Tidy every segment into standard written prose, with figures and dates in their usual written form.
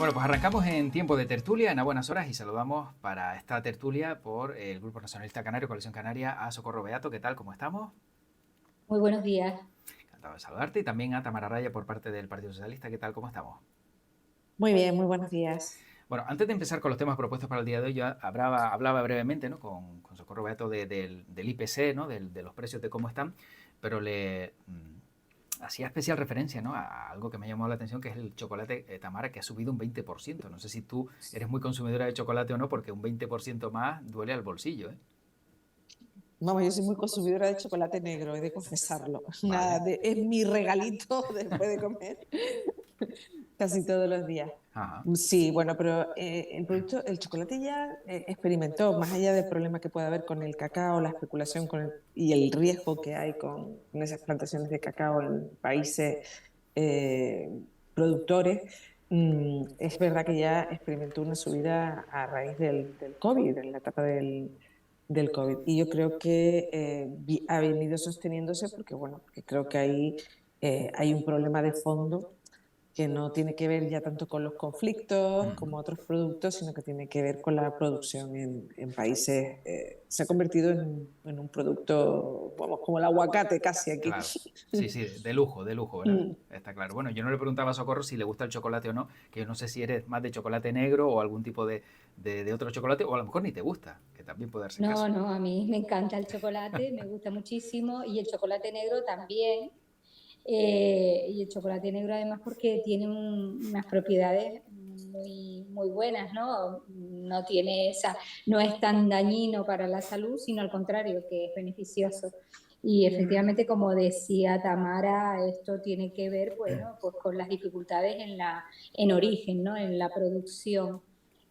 Bueno, pues arrancamos en tiempo de tertulia, en A Buenas Horas, y saludamos para esta tertulia por el Grupo Nacionalista Canario, Coalición Canaria, a Socorro Beato. ¿Qué tal? ¿Cómo estamos? Muy buenos días. Encantado de saludarte. Y también a Tamara Raya por parte del Partido Socialista. ¿Qué tal? ¿Cómo estamos? Muy bien, muy buenos días. Bueno, antes de empezar con los temas propuestos para el día de hoy, yo hablaba brevemente, ¿no?, con Socorro Beato del IPC, ¿no?, de los precios, de cómo están, pero le hacía especial referencia, ¿no?, a algo que me llamó la atención, que es el chocolate, Tamara, que ha subido un 20%. No sé si tú eres muy consumidora de chocolate o no, porque un 20% más duele al bolsillo, ¿eh? Vamos, yo soy muy consumidora de chocolate negro, he de confesarlo. Vale. Es mi regalito después de comer casi todos los días. Ajá. Sí, bueno, pero el chocolate ya experimentó, más allá del problema que puede haber con el cacao, la especulación y el riesgo que hay con esas plantaciones de cacao en países eh, productores. Es verdad que ya experimentó una subida a raíz del COVID, en la etapa del COVID. Y yo creo que ha venido sosteniéndose porque, bueno, porque creo que ahí hay un problema de fondo que no tiene que ver ya tanto con los conflictos como otros productos, sino que tiene que ver con la producción en países. Se ha convertido en un producto, vamos, como el aguacate casi aquí. Claro. Sí, sí, de lujo, ¿verdad? Mm. Está claro. Bueno, yo no le preguntaba a Socorro si le gusta el chocolate o no, que yo no sé si eres más de chocolate negro o algún tipo de otro chocolate, o a lo mejor ni te gusta, que también puede darse el No, caso. no, a mí me encanta el chocolate, me gusta muchísimo y el chocolate negro también. Y el chocolate negro además porque tiene unas propiedades muy buenas, ¿no? No tiene no es tan dañino para la salud, sino al contrario, que es beneficioso. Y efectivamente, como decía Tamara, esto tiene que ver, bueno, pues con las dificultades en origen, ¿no? En la producción.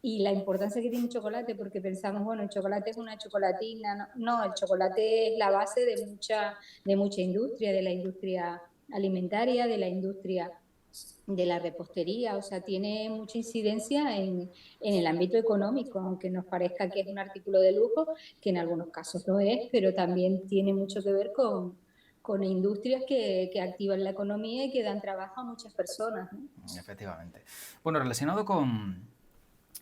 Y la importancia que tiene el chocolate, porque pensamos, bueno, el chocolate es una chocolatina. No, no, el chocolate es la base de mucha industria, de la industria alimentaria, de la industria de la repostería, o sea, tiene mucha incidencia en el ámbito económico, aunque nos parezca que es un artículo de lujo, que en algunos casos lo es, pero también tiene mucho que ver con industrias que activan la economía y que dan trabajo a muchas personas, ¿no? Efectivamente. Bueno, relacionado con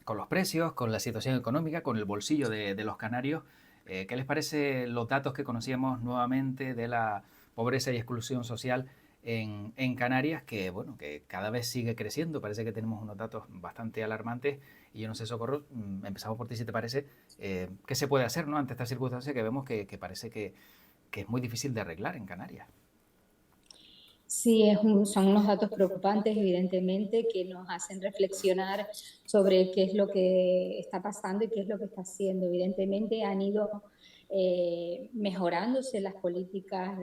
los precios, con la situación económica, con el bolsillo de los canarios, ¿qué les parece los datos que conocíamos nuevamente de la pobreza y exclusión social en Canarias, que bueno, que cada vez sigue creciendo? Parece que tenemos unos datos bastante alarmantes, y yo no sé, Socorro, empezamos por ti si te parece, ¿qué se puede hacer, ¿no?, ante esta circunstancia que vemos que parece que es muy difícil de arreglar en Canarias? Sí, son unos datos preocupantes, evidentemente, que nos hacen reflexionar sobre qué es lo que está pasando y qué es lo que está haciendo. Evidentemente han ido mejorándose las políticas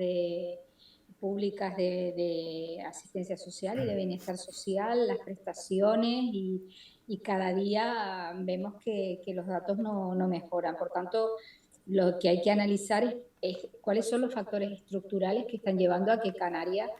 públicas de asistencia social y de bienestar social, las prestaciones, y cada día vemos que los datos no mejoran. Por tanto, lo que hay que analizar es cuáles son los factores estructurales que están llevando a que Canarias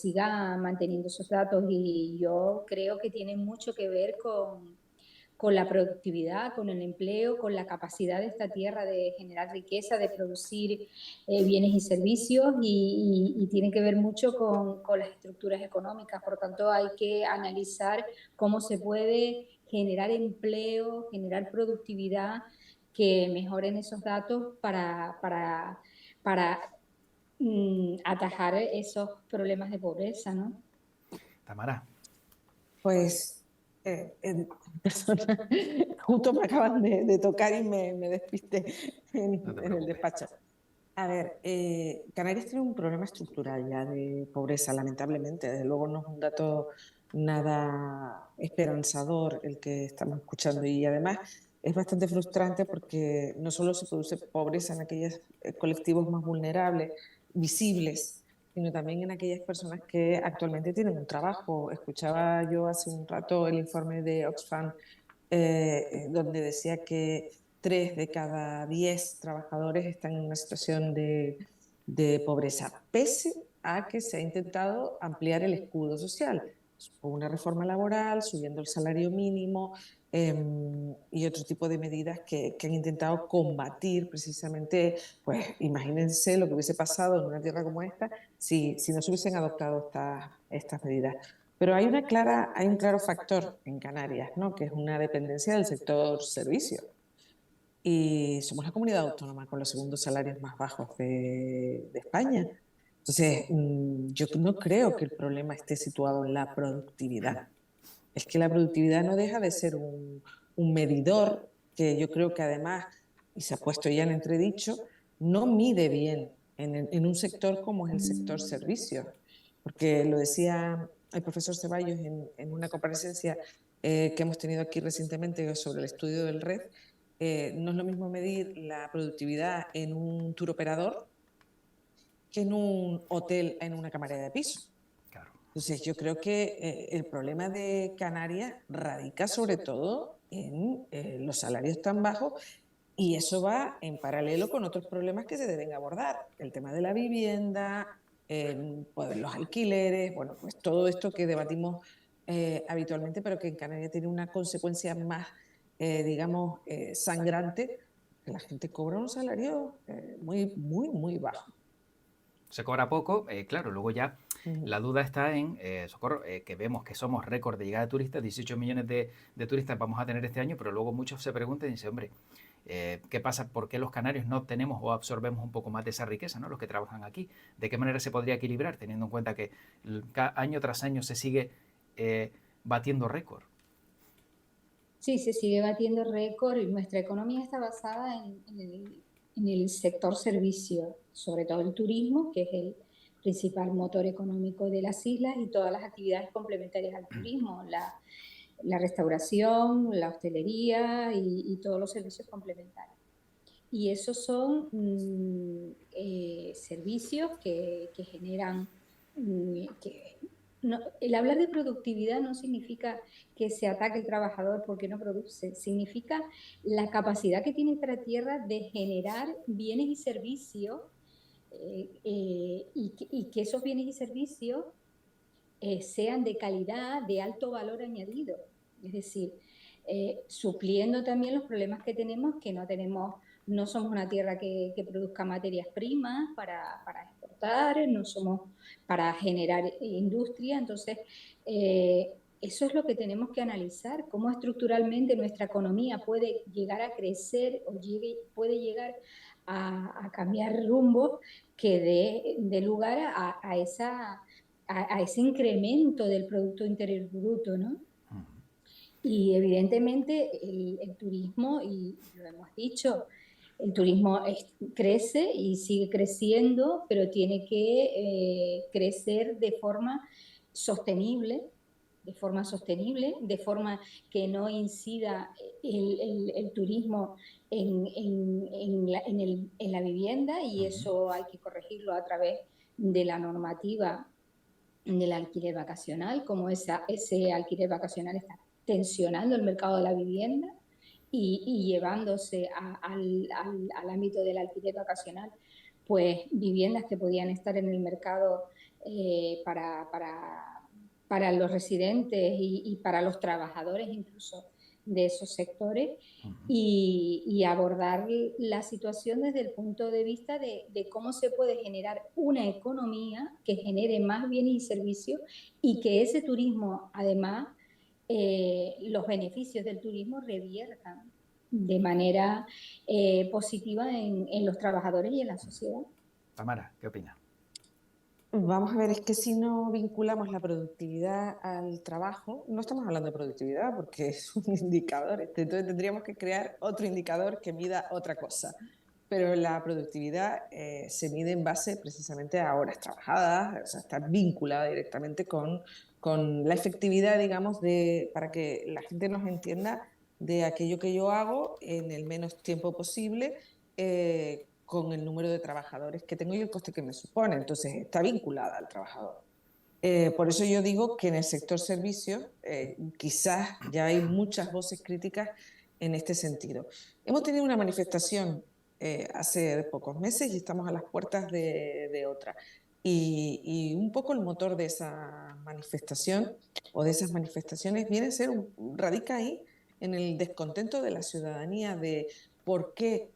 siga manteniendo esos datos, y yo creo que tiene mucho que ver con la productividad, con el empleo, con la capacidad de esta tierra de generar riqueza, de producir bienes y servicios, y tiene que ver mucho con las estructuras económicas. Por tanto, hay que analizar cómo se puede generar empleo, generar productividad que mejoren esos datos para atajar esos problemas de pobreza, ¿no? Tamara. Pues, persona, justo me acaban de tocar y me despisté No te en el preocupes. despacho. A ver, Canarias tiene un problema estructural ya de pobreza, lamentablemente. Desde luego no es un dato nada esperanzador el que estamos escuchando, y además es bastante frustrante porque no solo se produce pobreza en aquellos colectivos más vulnerables, visibles, sino también en aquellas personas que actualmente tienen un trabajo. Escuchaba yo hace un rato el informe de Oxfam, donde decía que 3 de cada 10 trabajadores están en una situación de pobreza, pese a que se ha intentado ampliar el escudo social, con una reforma laboral, subiendo el salario mínimo, y otro tipo de medidas que han intentado combatir precisamente. Pues imagínense lo que hubiese pasado en una tierra como esta si no se hubiesen adoptado estas medidas. Pero hay un claro factor en Canarias, ¿no? Que es una dependencia del sector servicio. Y somos la comunidad autónoma con los segundos salarios más bajos de España. Entonces, yo no creo que el problema esté situado en la productividad. Es que la productividad no deja de ser un medidor que yo creo que además, y se ha puesto ya en entredicho, no mide bien en un sector como es el sector servicios. Porque lo decía el profesor Ceballos en una comparecencia que hemos tenido aquí recientemente sobre el estudio del RED. No es lo mismo medir la productividad en un tour operador que en un hotel en una camarera de piso. Claro. Entonces, yo creo que el problema de Canarias radica sobre todo en los salarios tan bajos, y eso va en paralelo con otros problemas que se deben abordar. El tema de la vivienda, pues los alquileres, bueno, pues todo esto que debatimos habitualmente, pero que en Canarias tiene una consecuencia más, digamos, sangrante, que la gente cobra un salario muy, muy, muy bajo. Se cobra poco, claro, luego ya Ujú. la duda está en, Socorro, que vemos que somos récord de llegada de turistas, 18 millones de turistas vamos a tener este año, pero luego muchos se preguntan y dicen, hombre, ¿qué pasa? ¿Por qué los canarios no tenemos o absorbemos un poco más de esa riqueza, ¿no? Los que trabajan aquí. ¿De qué manera se podría equilibrar, teniendo en cuenta que año tras año se sigue batiendo récord? Sí, se sigue batiendo récord y nuestra economía está basada en el sector servicio, sobre todo el turismo, que es el principal motor económico de las islas, y todas las actividades complementarias al turismo, la restauración, la hostelería y todos los servicios complementarios. Y esos son servicios que generan, que no, el hablar de productividad no significa que se ataque el trabajador porque no produce, significa la capacidad que tiene esta tierra de generar bienes y servicios, y que esos bienes y servicios sean de calidad, de alto valor añadido. Es decir, supliendo también los problemas que tenemos, que no somos una tierra que produzca materias primas para exportar, no somos para generar industria. Entonces, eso es lo que tenemos que analizar, cómo estructuralmente nuestra economía puede llegar a crecer o puede llegar a cambiar rumbo que dé lugar a ese incremento del Producto Interior Bruto, ¿no? Y evidentemente el turismo, y lo hemos dicho, el turismo crece y sigue creciendo, pero tiene que crecer sostenible, de forma que no incida el turismo en la vivienda, y eso hay que corregirlo a través de la normativa del alquiler vacacional, como ese alquiler vacacional está tensionando el mercado de la vivienda y llevándose al ámbito del alquiler vacacional, pues viviendas que podían estar en el mercado para los residentes y para los trabajadores incluso de esos sectores, y abordar la situación desde el punto de vista de cómo se puede generar una economía que genere más bienes y servicios, y que ese turismo, además, los beneficios del turismo reviertan de manera positiva en los trabajadores y en la sociedad. Tamara, ¿qué opinas? Vamos a ver, es que si no vinculamos la productividad al trabajo, no estamos hablando de productividad porque es un indicador. Entonces tendríamos que crear otro indicador que mida otra cosa. Pero la productividad se mide en base precisamente a horas trabajadas, o sea, está vinculada directamente con la efectividad, digamos, para que la gente nos entienda de aquello que yo hago en el menos tiempo posible, con el número de trabajadores que tengo y el coste que me supone. Entonces, está vinculada al trabajador. Por eso yo digo que en el sector servicios quizás ya hay muchas voces críticas en este sentido. Hemos tenido una manifestación hace pocos meses y estamos a las puertas de otra. Y un poco el motor de esa manifestación o de esas manifestaciones viene a ser, radica ahí en el descontento de la ciudadanía de por qué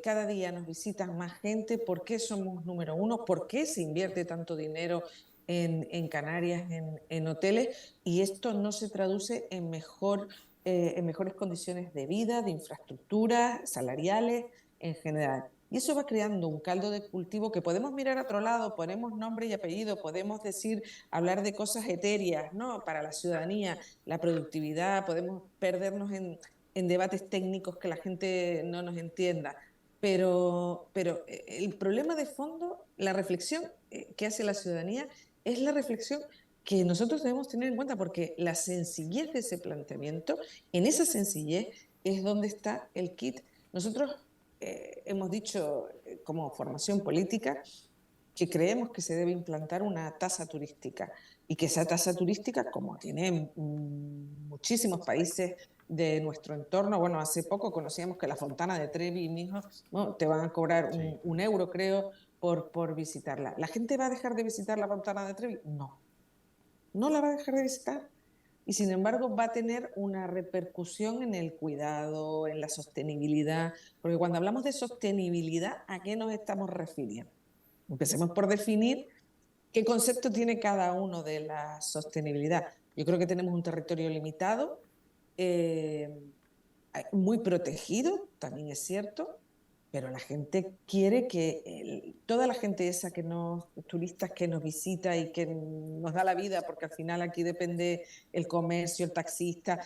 cada día nos visitan más gente, por qué somos número uno, por qué se invierte tanto dinero en Canarias, en hoteles, y esto no se traduce en mejores condiciones de vida, de infraestructura, salariales, en general. Y eso va creando un caldo de cultivo que podemos mirar a otro lado, ponemos nombre y apellido, podemos decir, hablar de cosas etéreas, ¿no? Para la ciudadanía, la productividad, podemos perdernos en debates técnicos que la gente no nos entienda. Pero el problema de fondo, la reflexión que hace la ciudadanía, es la reflexión que nosotros debemos tener en cuenta, porque la sencillez de ese planteamiento, en esa sencillez es donde está el kit. Nosotros hemos dicho como formación política que creemos que se debe implantar una tasa turística, y que esa tasa turística, como tienen muchísimos países de nuestro entorno, bueno, hace poco conocíamos que la Fontana de Trevi mismo, ¿no? Te van a cobrar un euro, creo, por visitarla. ¿La gente va a dejar de visitar la Fontana de Trevi? No, no la va a dejar de visitar. Y sin embargo va a tener una repercusión en el cuidado, en la sostenibilidad, porque cuando hablamos de sostenibilidad, ¿a qué nos estamos refiriendo? Empecemos por definir qué concepto tiene cada uno de la sostenibilidad. Yo creo que tenemos un territorio limitado, eh, muy protegido, también es cierto, pero la gente quiere que toda la gente esa turistas que nos visita y que nos da la vida, porque al final aquí depende el comercio, el taxista,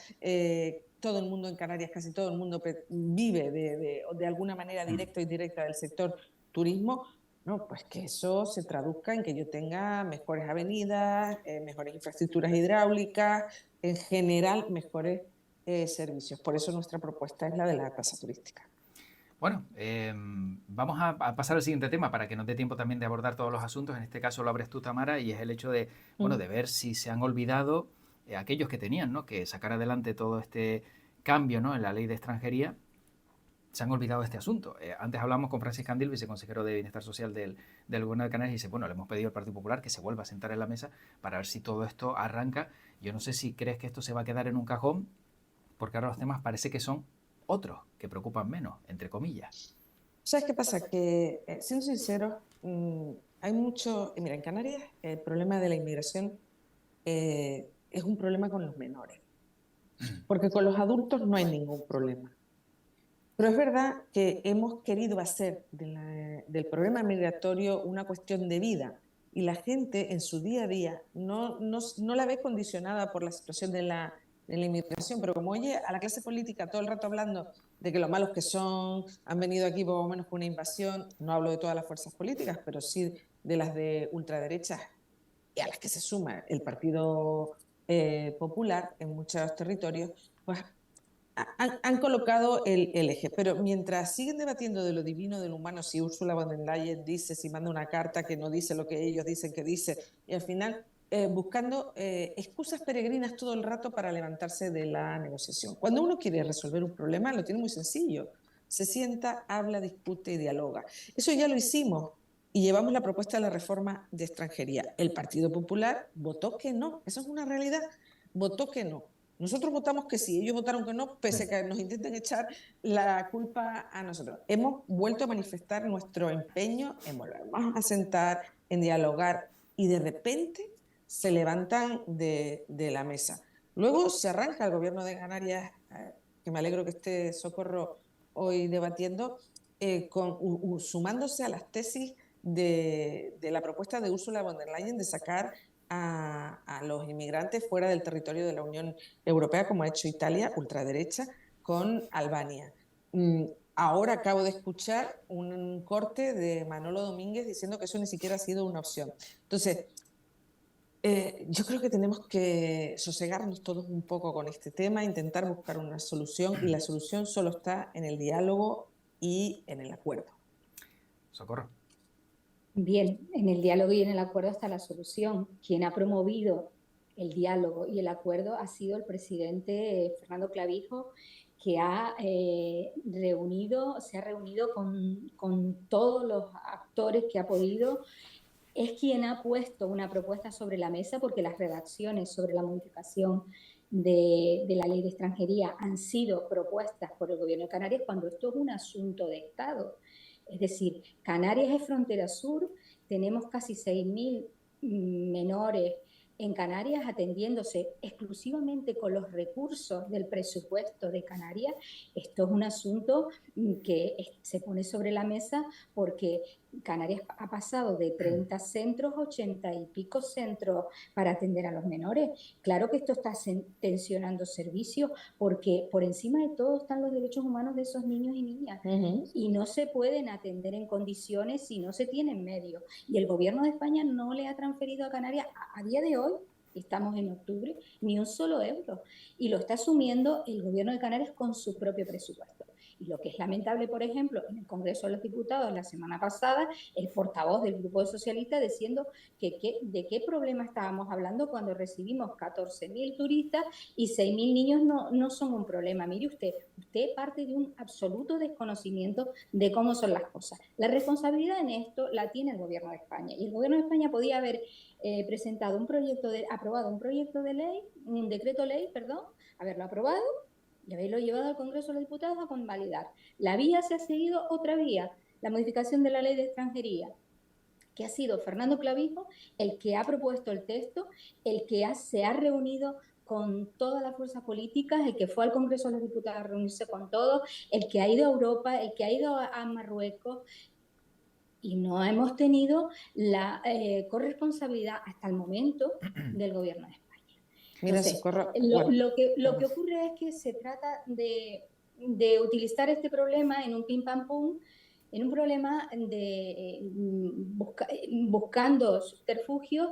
todo el mundo en Canarias, casi todo el mundo vive de alguna manera directa o indirecta del sector turismo. No, pues que eso se traduzca en que yo tenga mejores avenidas, mejores infraestructuras hidráulicas, en general mejores servicios. Por eso nuestra propuesta es la de la tasa turística. Bueno, vamos a pasar al siguiente tema para que nos dé tiempo también de abordar todos los asuntos. En este caso lo abres tú, Tamara, y es el hecho de, bueno, de ver si se han olvidado aquellos que tenían, ¿no? Que sacar adelante todo este cambio, ¿no? En la ley de extranjería. Se han olvidado de este asunto. Antes hablamos con Francis Candil, viceconsejero de Bienestar Social del Gobierno de Canarias, y dice, bueno, le hemos pedido al Partido Popular que se vuelva a sentar en la mesa para ver si todo esto arranca. Yo no sé si crees que esto se va a quedar en un cajón, porque ahora los temas parece que son otros, que preocupan menos, entre comillas. ¿Sabes qué pasa? Que, siendo sinceros, hay mucho... Mira, en Canarias el problema de la inmigración es un problema con los menores, porque con los adultos no hay ningún problema. Pero es verdad que hemos querido hacer del problema migratorio una cuestión de vida, y la gente en su día a día no la ve condicionada por la situación de la inmigración, pero como oye a la clase política todo el rato hablando de que lo malos que son, han venido aquí por lo menos con una invasión, no hablo de todas las fuerzas políticas, pero sí de las de ultraderechas, y a las que se suma el Partido Popular en muchos territorios, pues han colocado el eje. Pero mientras siguen debatiendo de lo divino, de lo humano, si Ursula von der Leyen dice, si manda una carta que no dice lo que ellos dicen que dice, y al final buscando excusas peregrinas todo el rato para levantarse de la negociación. Cuando uno quiere resolver un problema, lo tiene muy sencillo. Se sienta, habla, discute y dialoga. Eso ya lo hicimos y llevamos la propuesta de la reforma de extranjería. El Partido Popular votó que no. Eso es una realidad. Votó que no. Nosotros votamos que sí, ellos votaron que no, pese a que nos intenten echar la culpa a nosotros. Hemos vuelto a manifestar nuestro empeño en volvernos a sentar, en dialogar, y de repente se levantan de la mesa. Luego se arranca el gobierno de Canarias, que me alegro que esté Socorro hoy debatiendo, sumándose a las tesis de la propuesta de Ursula von der Leyen de sacar a los inmigrantes fuera del territorio de la Unión Europea, como ha hecho Italia, ultraderecha, con Albania. Ahora acabo de escuchar un corte de Manolo Domínguez diciendo que eso ni siquiera ha sido una opción. Entonces, yo creo que tenemos que sosegarnos todos un poco con este tema, intentar buscar una solución, y la solución solo está en el diálogo y en el acuerdo. Socorro. Bien, en el diálogo y en el acuerdo está la solución. Quien ha promovido el diálogo y el acuerdo ha sido el presidente Fernando Clavijo, que se ha reunido con todos los actores que ha podido. Es quien ha puesto una propuesta sobre la mesa, porque las redacciones sobre la modificación de la ley de extranjería han sido propuestas por el Gobierno de Canarias, cuando esto es un asunto de Estado. Es decir, Canarias es frontera sur, tenemos casi 6.000 menores en Canarias atendiéndose exclusivamente con los recursos del presupuesto de Canarias, esto es un asunto que se pone sobre la mesa porque Canarias ha pasado de 30 centros a 80 y pico centros para atender a los menores. Claro que esto está tensionando servicios porque por encima de todo están los derechos humanos de esos niños y niñas y no se pueden atender en condiciones si no se tienen medios. Y el gobierno de España no le ha transferido a Canarias a día de hoy, estamos en octubre, ni un solo euro. Y lo está asumiendo el gobierno de Canarias con su propio presupuesto. Y lo que es lamentable, por ejemplo, en el Congreso de los Diputados la semana pasada, el portavoz del Grupo Socialista diciendo de qué problema estábamos hablando cuando recibimos 14.000 turistas y 6.000 niños no son un problema. Mire usted parte de un absoluto desconocimiento de cómo son las cosas. La responsabilidad en esto la tiene el gobierno de España. Y el gobierno de España podía haber aprobado un proyecto de ley, un decreto ley, perdón, haberlo aprobado y haberlo llevado al Congreso de los Diputados a convalidar. La vía se ha seguido otra vía, la modificación de la ley de extranjería, que ha sido Fernando Clavijo el que ha propuesto el texto, el que se ha reunido con todas las fuerzas políticas, el que fue al Congreso de los Diputados a reunirse con todos, el que ha ido a Europa, el que ha ido a Marruecos, y no hemos tenido la corresponsabilidad hasta el momento del gobierno de España. Mira, Entonces, Socorro, lo que ocurre es que se trata de utilizar este problema en un pim pam pum, en un problema de buscando subterfugios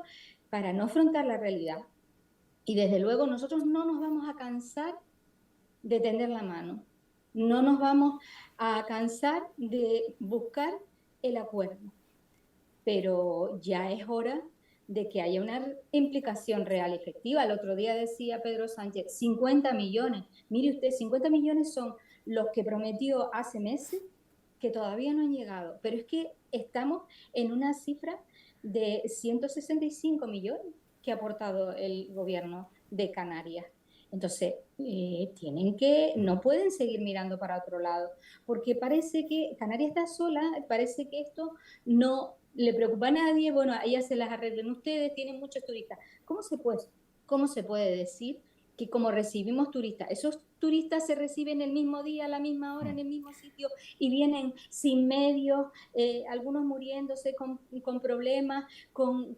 para no afrontar la realidad. Y desde luego nosotros no nos vamos a cansar de tender la mano, no nos vamos a cansar de buscar el acuerdo, pero ya es hora de que haya una implicación real y efectiva. El otro día decía Pedro Sánchez, 50 millones. Mire usted, 50 millones son los que prometió hace meses que todavía no han llegado, pero es que estamos en una cifra de 165 millones que ha aportado el gobierno de Canarias. Entonces, no pueden seguir mirando para otro lado, porque parece que Canarias está sola, parece que esto no le preocupa a nadie, bueno, a ellas se las arreglen ustedes, tienen muchos turistas. ¿Cómo se puede decir que como recibimos turistas, esos turistas se reciben el mismo día, a la misma hora, en el mismo sitio y vienen sin medios, algunos muriéndose con problemas, con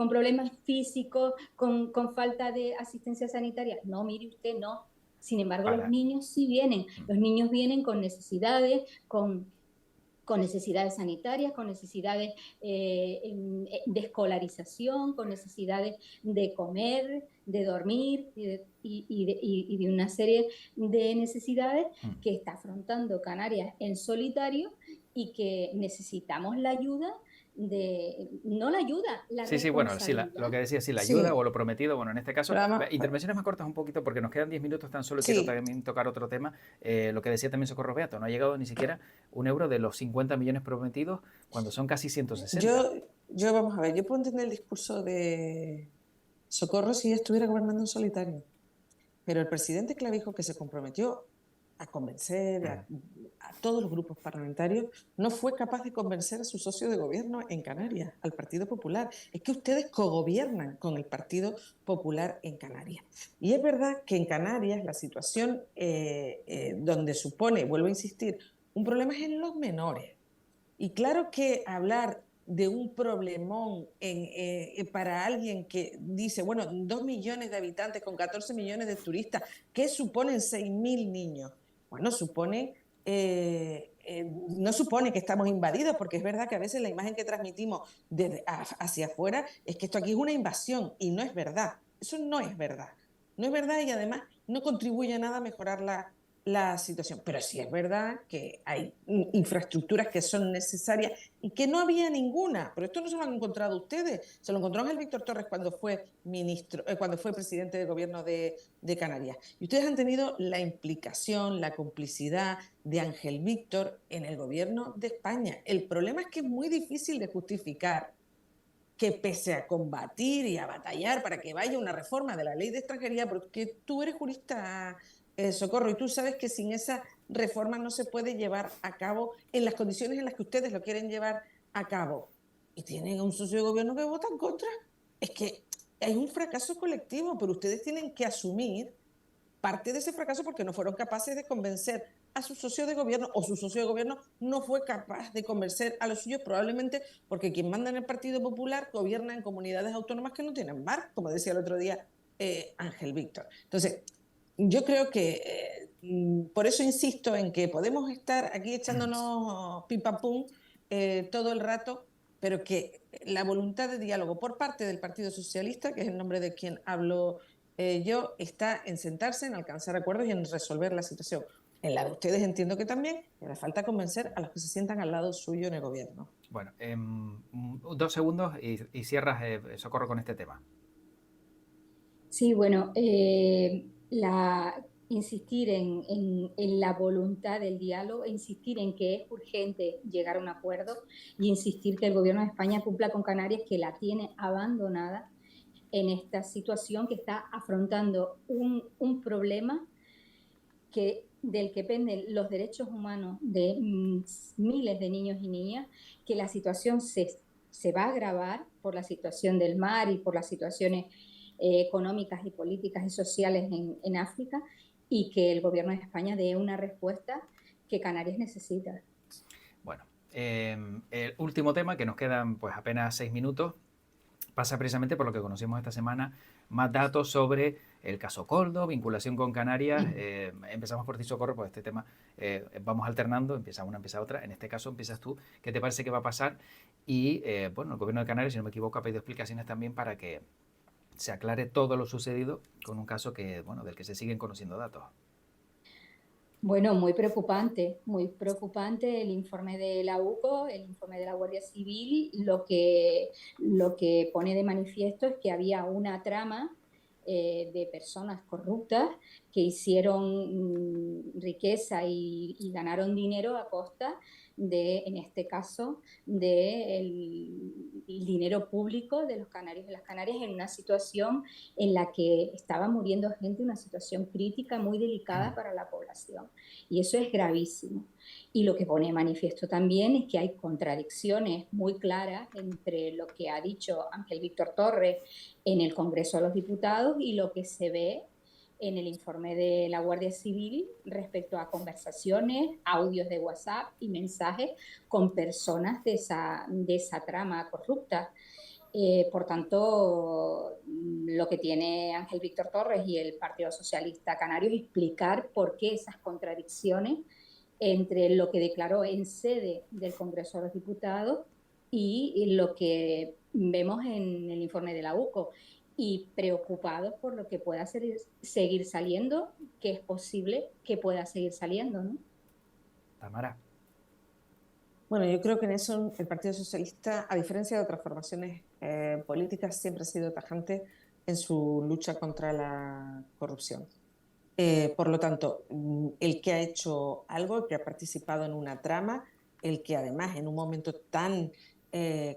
problemas físicos, con falta de asistencia sanitaria? No, mire usted, no. Sin embargo, los niños sí vienen. Los niños vienen con necesidades, con necesidades sanitarias, con necesidades de escolarización, con necesidades de comer, de dormir y de una serie de necesidades que está afrontando Canarias en solitario y que necesitamos la ayuda no la ayuda, la Sí, bueno, sí, lo que decía, sí, la ayuda o lo prometido, bueno, en este caso, intervenciones más cortas un poquito porque nos quedan 10 minutos tan solo, quiero también tocar otro tema, lo que decía también Socorro Beato, no ha llegado ni siquiera un euro de los 50 millones prometidos cuando son casi 160. Yo vamos a ver, yo puedo entender el discurso de Socorro si ella estuviera gobernando en solitario, pero el presidente Clavijo, que se comprometió a convencer a todos los grupos parlamentarios, no fue capaz de convencer a su socio de gobierno en Canarias, al Partido Popular. Es que ustedes cogobiernan con el Partido Popular en Canarias. Y es verdad que en Canarias la situación donde supone, vuelvo a insistir, un problema es en los menores. Y claro que hablar de un problemón para alguien que dice, bueno, 2 millones de habitantes con 14 millones de turistas, ¿qué suponen 6.000 niños? Bueno, no supone que estamos invadidos, porque es verdad que a veces la imagen que transmitimos hacia afuera es que esto aquí es una invasión, y no es verdad. Eso no es verdad. No es verdad y además no contribuye a nada a mejorar la situación. Pero sí es verdad que hay infraestructuras que son necesarias y que no había ninguna. Pero esto no se lo han encontrado ustedes. Se lo encontró Ángel Víctor Torres cuando fue cuando fue presidente de gobierno de Canarias. Y ustedes han tenido la implicación, la complicidad de Ángel Víctor en el gobierno de España. El problema es que es muy difícil de justificar que pese a combatir y a batallar para que vaya una reforma de la ley de extranjería, porque tú eres jurista, Socorro, y tú sabes que sin esa reforma no se puede llevar a cabo en las condiciones en las que ustedes lo quieren llevar a cabo. y tienen a un socio de gobierno que vota en contra. Es que hay un fracaso colectivo, pero ustedes tienen que asumir parte de ese fracaso porque no fueron capaces de convencer a su socio de gobierno, o su socio de gobierno no fue capaz de convencer a los suyos, probablemente porque quien manda en el Partido Popular gobierna en comunidades autónomas que no tienen mar, como decía el otro día Ángel Víctor. Entonces, yo creo que por eso insisto en que podemos estar aquí echándonos pim pam pum todo el rato, pero que la voluntad de diálogo por parte del Partido Socialista, que es el nombre de quien hablo yo, está en sentarse, en alcanzar acuerdos y en resolver la situación. En la de ustedes entiendo que también, pero falta convencer a los que se sientan al lado suyo en el gobierno. Bueno, 2 segundos y cierras, Socorro, con este tema. Sí, bueno, insistir en la voluntad del diálogo, insistir en que es urgente llegar a un acuerdo y insistir que el gobierno de España cumpla con Canarias, que la tiene abandonada en esta situación, que está afrontando un problema del que dependen los derechos humanos de miles de niños y niñas, que la situación se va a agravar por la situación del mar y por las situaciones económicas y políticas y sociales en África, y que el gobierno de España dé una respuesta que Canarias necesita. Bueno, el último tema, que nos quedan pues apenas 6 minutos, pasa precisamente por lo que conocimos esta semana, más datos sobre el caso Coldo, vinculación con Canarias. Empezamos por ti, Socorro, pues este tema vamos alternando, empieza una, empieza otra. En este caso empiezas tú. ¿Qué te parece que va a pasar? Y bueno, el gobierno de Canarias, si no me equivoco, ha pedido explicaciones también para que se aclare todo lo sucedido con un caso que, bueno, del que se siguen conociendo datos. Bueno, muy preocupante el informe de la UCO, el informe de la Guardia Civil. Lo que pone de manifiesto es que había una trama de personas corruptas que hicieron riqueza y ganaron dinero a costa de, en este caso, el dinero público de los canarios y las canarias, en una situación en la que estaba muriendo gente, una situación crítica muy delicada para la población. Y eso es gravísimo. Y lo que pone de manifiesto también es que hay contradicciones muy claras entre lo que ha dicho Ángel Víctor Torres en el Congreso de los Diputados y lo que se ve en el informe de la Guardia Civil respecto a conversaciones, audios de WhatsApp y mensajes con personas de esa trama corrupta. Por tanto, lo que tiene Ángel Víctor Torres y el Partido Socialista Canario es explicar por qué esas contradicciones entre lo que declaró en sede del Congreso de los Diputados y lo que vemos en el informe de la UCO, y preocupados por lo que pueda seguir saliendo, que es posible que pueda seguir saliendo, ¿no? Tamara. Bueno, yo creo que en eso el Partido Socialista, a diferencia de otras formaciones políticas, siempre ha sido tajante en su lucha contra la corrupción. Por lo tanto, el que ha hecho algo, el que ha participado en una trama, el que además en un momento tan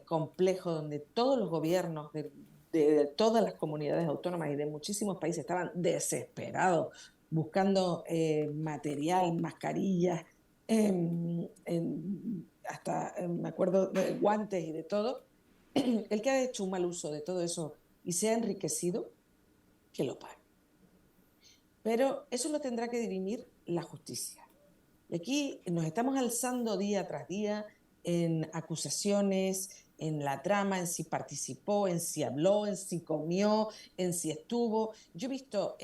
complejo donde todos los gobiernos de todas las comunidades autónomas y de muchísimos países estaban desesperados buscando material, mascarillas, hasta me acuerdo de guantes y de todo, el que ha hecho un mal uso de todo eso y se ha enriquecido, que lo pague. Pero eso lo tendrá que dirimir la justicia. Y aquí nos estamos alzando día tras día en acusaciones, en la trama, en si participó, en si habló, en si comió, en si estuvo. Yo he visto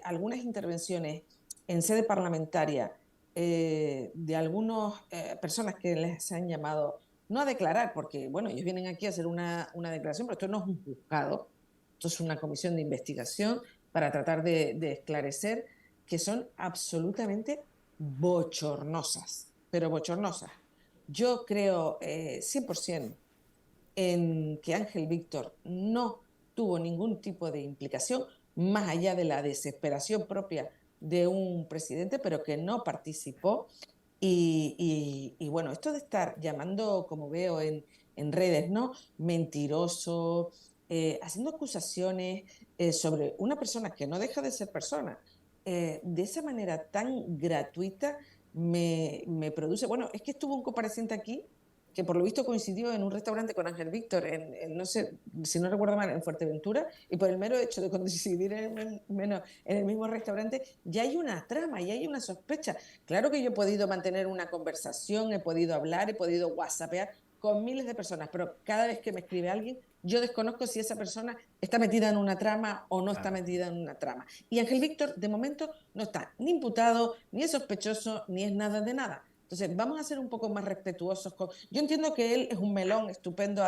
algunas intervenciones en sede parlamentaria de algunas personas que les han llamado, no a declarar, porque bueno, ellos vienen aquí a hacer una declaración, pero esto no es un juzgado, esto es una comisión de investigación para tratar de esclarecer, que son absolutamente bochornosas, pero bochornosas. Yo creo 100% en que Ángel Víctor no tuvo ningún tipo de implicación, más allá de la desesperación propia de un presidente, pero que no participó. Y bueno, esto de estar llamando, como veo en redes, ¿no? Mentiroso, haciendo acusaciones sobre una persona que no deja de ser persona, de esa manera tan gratuita, me produce... Bueno, es que estuvo un compareciente aquí que por lo visto coincidió en un restaurante con Ángel Víctor, no sé, si no recuerdo mal, en Fuerteventura, y por el mero hecho de coincidir en el mismo restaurante, ya hay una trama, ya hay una sospecha. Claro que yo he podido mantener una conversación, he podido hablar, he podido whatsappear con miles de personas, pero cada vez que me escribe alguien, yo desconozco si esa persona está metida en una trama o no está metida en una trama. Y Ángel Víctor, de momento, no está ni imputado, ni es sospechoso, ni es nada de nada. Entonces, vamos a ser un poco más respetuosos. Yo entiendo que él es un melón estupendo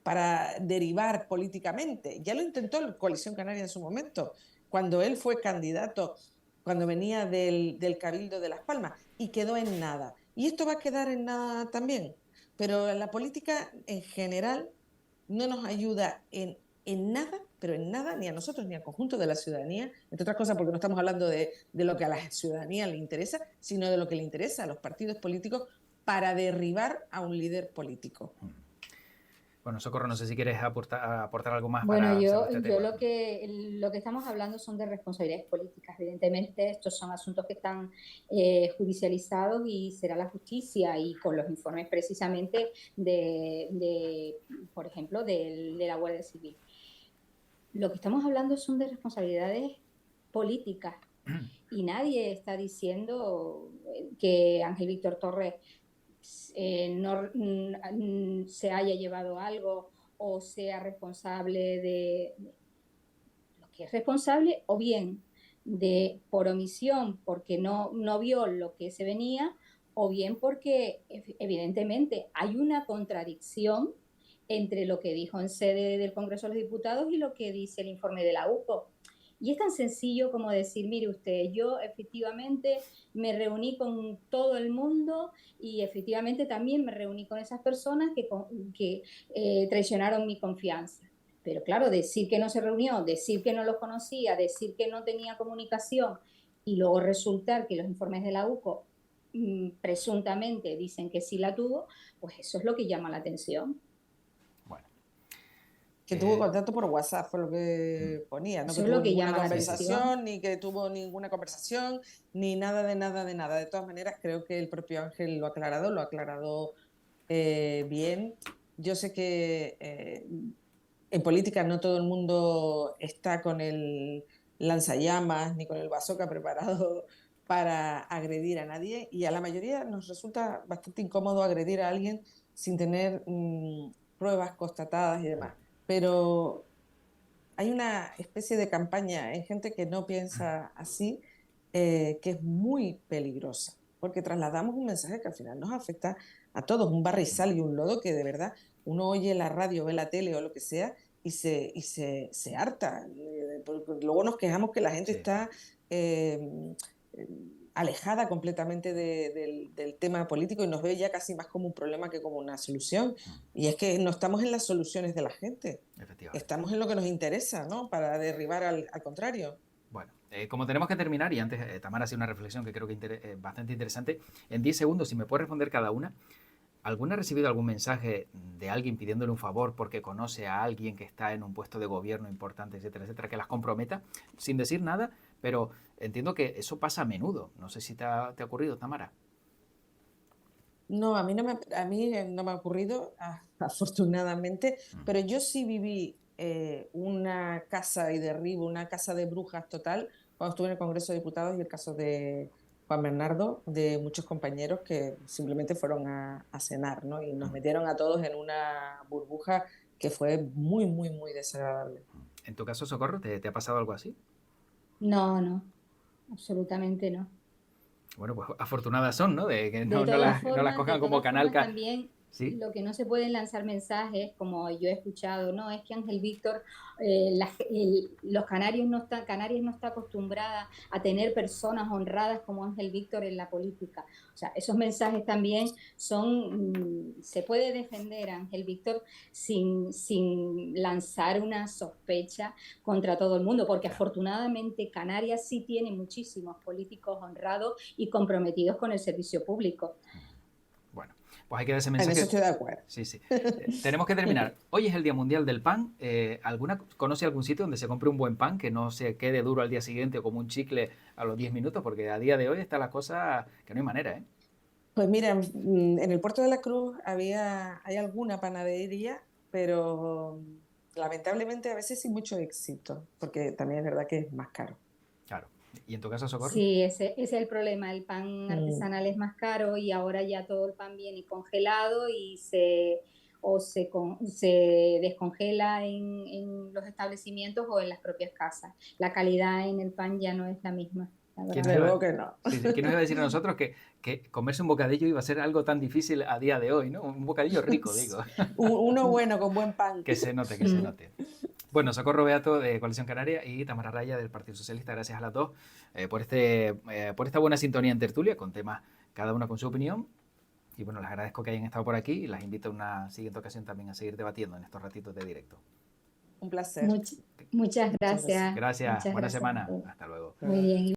para derivar políticamente. Ya lo intentó la Coalición Canaria en su momento, cuando él fue candidato, cuando venía del Cabildo de Las Palmas, y quedó en nada. Y esto va a quedar en nada también. Pero la política en general no nos ayuda en nada, pero en nada, ni a nosotros ni al conjunto de la ciudadanía, entre otras cosas porque no estamos hablando de lo que a la ciudadanía le interesa, sino de lo que le interesa a los partidos políticos para derribar a un líder político. Bueno, Socorro, no sé si quieres aportar algo más Bueno, para cerrar este yo tema. lo que estamos hablando son de responsabilidades políticas. Evidentemente, estos son asuntos que están judicializados y será la justicia, y con los informes precisamente por ejemplo, de la Guardia Civil. Lo que estamos hablando son de responsabilidades políticas y nadie está diciendo que Ángel Víctor Torres no se haya llevado algo o sea responsable de lo que es responsable, o bien por omisión, porque no vio lo que se venía, o bien porque evidentemente hay una contradicción entre lo que dijo en sede del Congreso de los Diputados y lo que dice el informe de la UCO. Y es tan sencillo como decir, mire usted, yo efectivamente me reuní con todo el mundo y efectivamente también me reuní con esas personas que traicionaron mi confianza. Pero claro, decir que no se reunió, decir que no los conocía, decir que no tenía comunicación y luego resultar que los informes de la UCO presuntamente dicen que sí la tuvo, pues eso es lo que llama la atención. Que tuvo contacto por WhatsApp, fue lo que ponía, no que tuvo ninguna conversación, ni que tuvo ninguna conversación, ni nada de nada de nada. De todas maneras, creo que el propio Ángel lo ha aclarado bien. Yo sé que en política no todo el mundo está con el lanzallamas ni con el bazooka preparado para agredir a nadie, y a la mayoría nos resulta bastante incómodo agredir a alguien sin tener pruebas constatadas y demás. Pero hay una especie de campaña en gente que no piensa así, que es muy peligrosa, porque trasladamos un mensaje que al final nos afecta a todos, un barrizal y un lodo que de verdad uno oye la radio, ve la tele o lo que sea y se harta. Porque luego nos quejamos que la gente está alejada completamente del tema político y nos ve ya casi más como un problema que como una solución. Y es que no estamos en las soluciones de la gente, estamos en lo que nos interesa, ¿no? Para derribar al contrario. Bueno, como tenemos que terminar, y antes Tamara ha sido una reflexión que creo que bastante interesante, en 10 segundos, si me puedes responder cada una, ¿alguna ha recibido algún mensaje de alguien pidiéndole un favor porque conoce a alguien que está en un puesto de gobierno importante, etcétera, etcétera, que las comprometa, sin decir nada? Pero entiendo que eso pasa a menudo. No sé si te ha ocurrido, Tamara. No, a mí no me ha ocurrido, afortunadamente, pero yo sí viví una casa y derribo, una casa de brujas total, cuando estuve en el Congreso de Diputados, y el caso de Juan Bernardo, de muchos compañeros que simplemente fueron a cenar, ¿no? Y nos metieron a todos en una burbuja que fue muy, muy, muy desagradable. ¿En tu caso, Socorro, te ha pasado algo así? No, absolutamente no. Bueno, pues afortunadas son, ¿no? De que no las cojan como canal. También, ¿sí? Lo que no se pueden lanzar mensajes, como yo he escuchado, no, es que Ángel Víctor, Canarias no está acostumbrada a tener personas honradas como Ángel Víctor en la política. O sea, esos mensajes también se puede defender a Ángel Víctor sin lanzar una sospecha contra todo el mundo, porque afortunadamente Canarias sí tiene muchísimos políticos honrados y comprometidos con el servicio público. Bueno, pues hay que dar ese mensaje. En eso estoy de acuerdo. Sí. Tenemos que terminar. Hoy es el Día Mundial del Pan. ¿Conoce algún sitio donde se compre un buen pan que no se quede duro al día siguiente o como un chicle a los 10 minutos? Porque a día de hoy está la cosa que no hay manera, ¿eh? Pues mira, en el Puerto de la Cruz hay alguna panadería, pero lamentablemente a veces sin mucho éxito, porque también es verdad que es más caro. Claro. ¿Y en tu caso, Socorro? Sí, ese es el problema. El pan Mm, artesanal es más caro y ahora ya todo el pan viene congelado y se descongela en los establecimientos o en las propias casas. La calidad en el pan ya no es la misma, la ¿Quién verdad. nos desde iba, luego que no. sí, sí, ¿quién nos iba a decir a nosotros que comerse un bocadillo iba a ser algo tan difícil a día de hoy, ¿no? Un bocadillo rico, digo. Uno bueno con buen pan. Que se note, que se Mm. note. Bueno, Socorro Beato de Coalición Canaria y Tamara Raya del Partido Socialista, gracias a las dos por esta buena sintonía en tertulia con temas cada una con su opinión. Y bueno, les agradezco que hayan estado por aquí y las invito a una siguiente ocasión también a seguir debatiendo en estos ratitos de directo. Un placer. Much- muchas Muchas gracias. gracias. Gracias, Muchas buena gracias a semana. todos. Hasta luego. Muy bien.